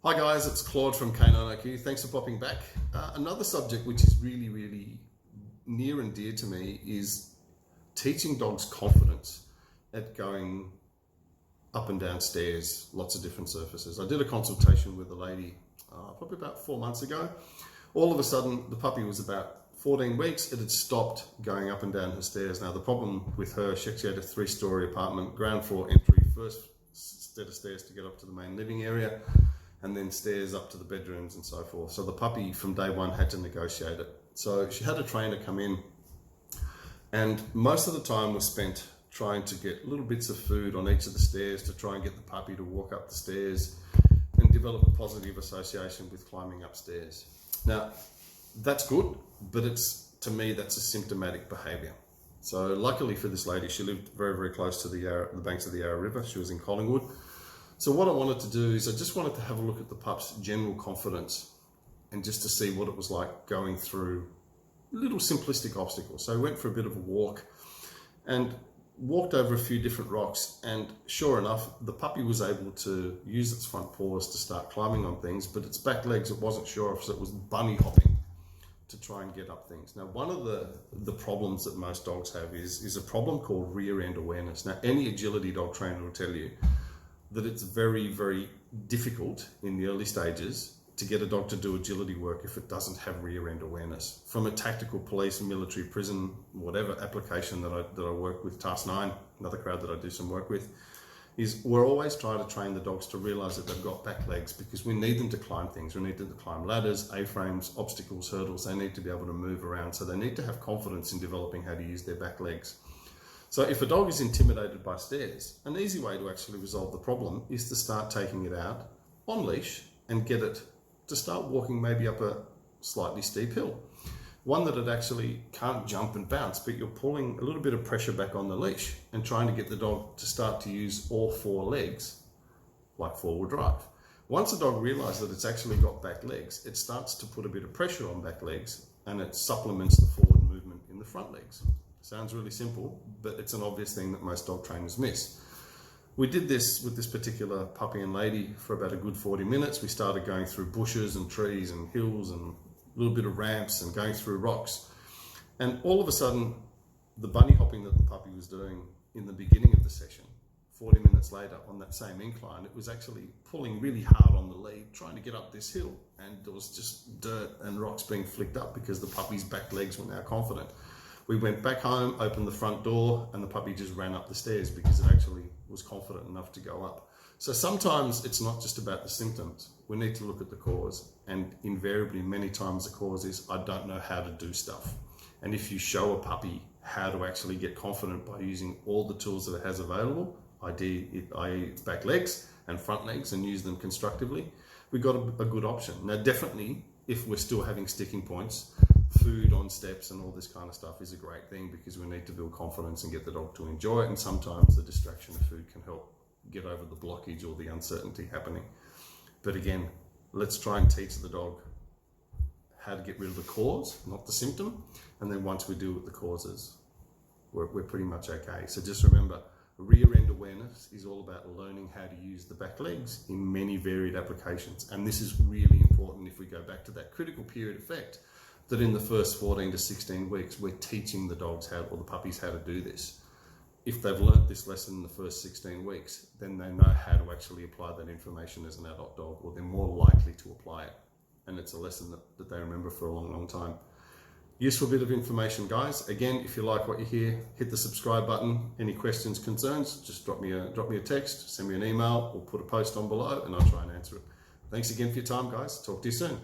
Hi guys, it's Claude from K9IQ. Thanks for popping back. Another subject which is really near and dear to me is teaching dogs confidence at going up and down stairs, lots of different surfaces. I did a consultation with a lady probably about 4 months ago. All of a sudden, the puppy was about 14 weeks. It had stopped going up and down her stairs. Now, the problem with her, she actually had a 3-story apartment, ground floor entry, first set of stairs to get up to the main living area, and then stairs up to the bedrooms and so forth. So the puppy from day one had to negotiate it. So she had a trainer come in, and most of the time was spent trying to get little bits of food on each of the stairs to try and get the puppy to walk up the stairs and develop a positive association with climbing upstairs. Now, that's good, but to me, that's a symptomatic behavior. So luckily for this lady, she lived very close to the banks of the Yarra River. She was in Collingwood. So what I wanted to do is I just wanted to have a look at the pup's general confidence and just to see what it was like going through little simplistic obstacles. So I went for a bit of a walk and walked over a few different rocks, and sure enough, the puppy was able to use its front paws to start climbing on things, but its back legs it wasn't sure of, so it was bunny hopping to try and get up things. Now, one of the problems that most dogs have is a problem called rear end awareness. Now, any agility dog trainer will tell you that it's very difficult in the early stages to get a dog to do agility work if it doesn't have rear end awareness. From a tactical police, military, prison, whatever application that I work with, Task 9, another crowd that I do some work with, is we're always trying to train the dogs to realize that they've got back legs, because we need them to climb things. We need them to climb ladders, A-frames, obstacles, hurdles. They need to be able to move around. So they need to have confidence in developing how to use their back legs. So if a dog is intimidated by stairs, an easy way to actually resolve the problem is to start taking it out on leash and get it to start walking maybe up a slightly steep hill. One that it actually can't jump and bounce, but you're pulling a little bit of pressure back on the leash and trying to get the dog to start to use all 4 legs, like 4-wheel drive. Once a dog realizes that it's actually got back legs, it starts to put a bit of pressure on back legs and it supplements the forward movement in the front legs. Sounds really simple, but it's an obvious thing that most dog trainers miss. We did this with this particular puppy and lady for about a good 40 minutes. We started going through bushes and trees and hills and a little bit of ramps and going through rocks. And all of a sudden, the bunny hopping that the puppy was doing in the beginning of the session, 40 minutes later on that same incline, it was actually pulling really hard on the lead, trying to get up this hill. And there was just dirt and rocks being flicked up because the puppy's back legs were now confident. We went back home, opened the front door, and the puppy just ran up the stairs because it actually was confident enough to go up. So sometimes it's not just about the symptoms. We need to look at the cause. And invariably, many times the cause is, I don't know how to do stuff. And if you show a puppy how to actually get confident by using all the tools that it has available, i.e. its back legs and front legs, and use them constructively, we've got a good option. Now, definitely, if we're still having sticking points, food on steps and all this kind of stuff is a great thing, because we need to build confidence and get the dog to enjoy it. And sometimes the distraction of food can help get over the blockage or the uncertainty happening. But again, let's try and teach the dog how to get rid of the cause, not the symptom. And then once we deal with the causes, we're pretty much okay. So just remember, rear end awareness is all about learning how to use the back legs in many varied applications. And this is really important if we go back to that critical period effect, that in the first 14 to 16 weeks, we're teaching the dogs how, or the puppies, how to do this. If they've learnt this lesson in the first 16 weeks, then they know how to actually apply that information as an adult dog, or they're more likely to apply it. And it's a lesson that they remember for a long time. Useful bit of information, guys. Again, if you like what you hear, hit the subscribe button. Any questions, concerns, just drop me a text, send me an email, or put a post on below, and I'll try and answer it. Thanks again for your time, guys. Talk to you soon.